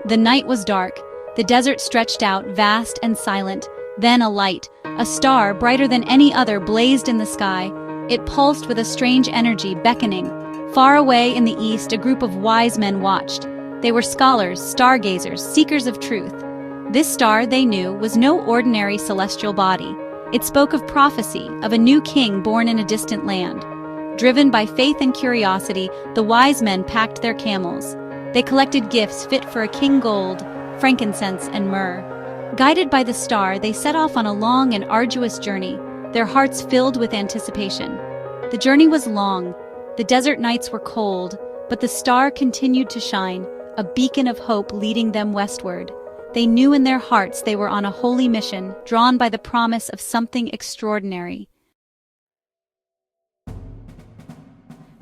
The night was dark. The desert stretched out, vast and silent. Then a light, a star brighter than any other, blazed in the sky. It pulsed with a strange energy, beckoning. Far away in the east, a group of wise men watched. They were scholars, stargazers, seekers of truth. This star, they knew, was no ordinary celestial body. It spoke of prophecy, of a new king born in a distant land. Driven by faith and curiosity, the wise men packed their camels. They collected gifts fit for a king: gold, frankincense, and myrrh. Guided by the star, they set off on a long and arduous journey, their hearts filled with anticipation. The journey was long. The desert nights were cold, but the star continued to shine, a beacon of hope leading them westward. They knew in their hearts they were on a holy mission, drawn by the promise of something extraordinary.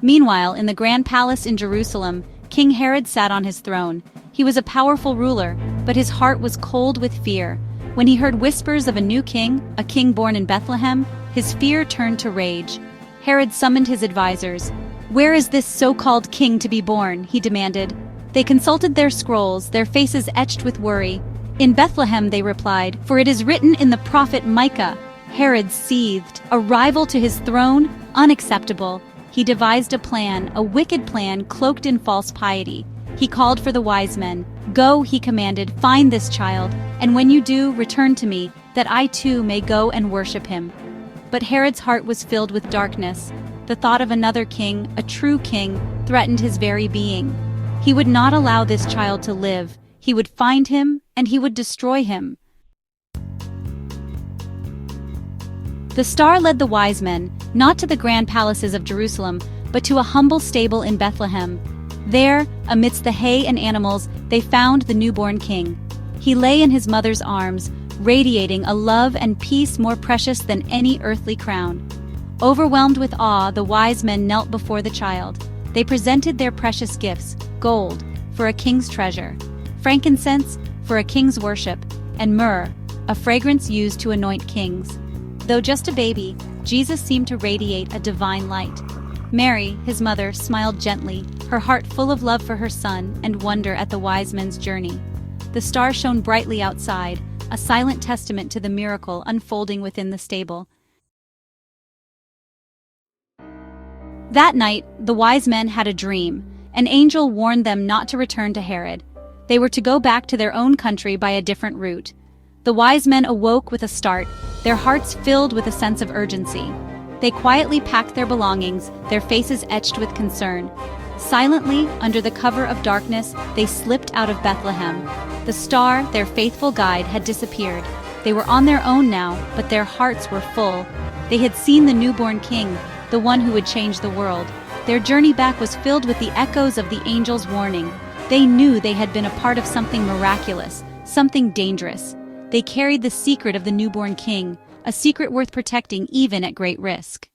Meanwhile, in the grand palace in Jerusalem, King Herod sat on his throne. He was a powerful ruler, but his heart was cold with fear. When he heard whispers of a new king, a king born in Bethlehem, his fear turned to rage. Herod summoned his advisors. "Where is this so-called king to be born?" he demanded. They consulted their scrolls, their faces etched with worry. "In Bethlehem," they replied, "for it is written in the prophet Micah." Herod seethed. A rival to his throne? Unacceptable. He devised a plan, a wicked plan cloaked in false piety. He called for the wise men. "Go," he commanded, "find this child, and when you do, return to me, that I too may go and worship him." But Herod's heart was filled with darkness. The thought of another king, a true king, threatened his very being. He would not allow this child to live. He would find him, and he would destroy him. The star led the wise men, not to the grand palaces of Jerusalem, but to a humble stable in Bethlehem. There, amidst the hay and animals, they found the newborn king. He lay in his mother's arms, radiating a love and peace more precious than any earthly crown. Overwhelmed with awe, the wise men knelt before the child. They presented their precious gifts: gold, for a king's treasure; frankincense, for a king's worship; and myrrh, a fragrance used to anoint kings. Though just a baby, Jesus seemed to radiate a divine light. Mary, his mother, smiled gently, her heart full of love for her son and wonder at the wise men's journey. The star shone brightly outside, a silent testament to the miracle unfolding within the stable. That night, the wise men had a dream. An angel warned them not to return to Herod. They were to go back to their own country by a different route. The wise men awoke with a start, their hearts filled with a sense of urgency. They quietly packed their belongings, their faces etched with concern. Silently, under the cover of darkness, they slipped out of Bethlehem. The star, their faithful guide, had disappeared. They were on their own now, but their hearts were full. They had seen the newborn king, the one who would change the world. Their journey back was filled with the echoes of the angel's warning. They knew they had been a part of something miraculous, something dangerous. They carried the secret of the newborn king, a secret worth protecting even at great risk.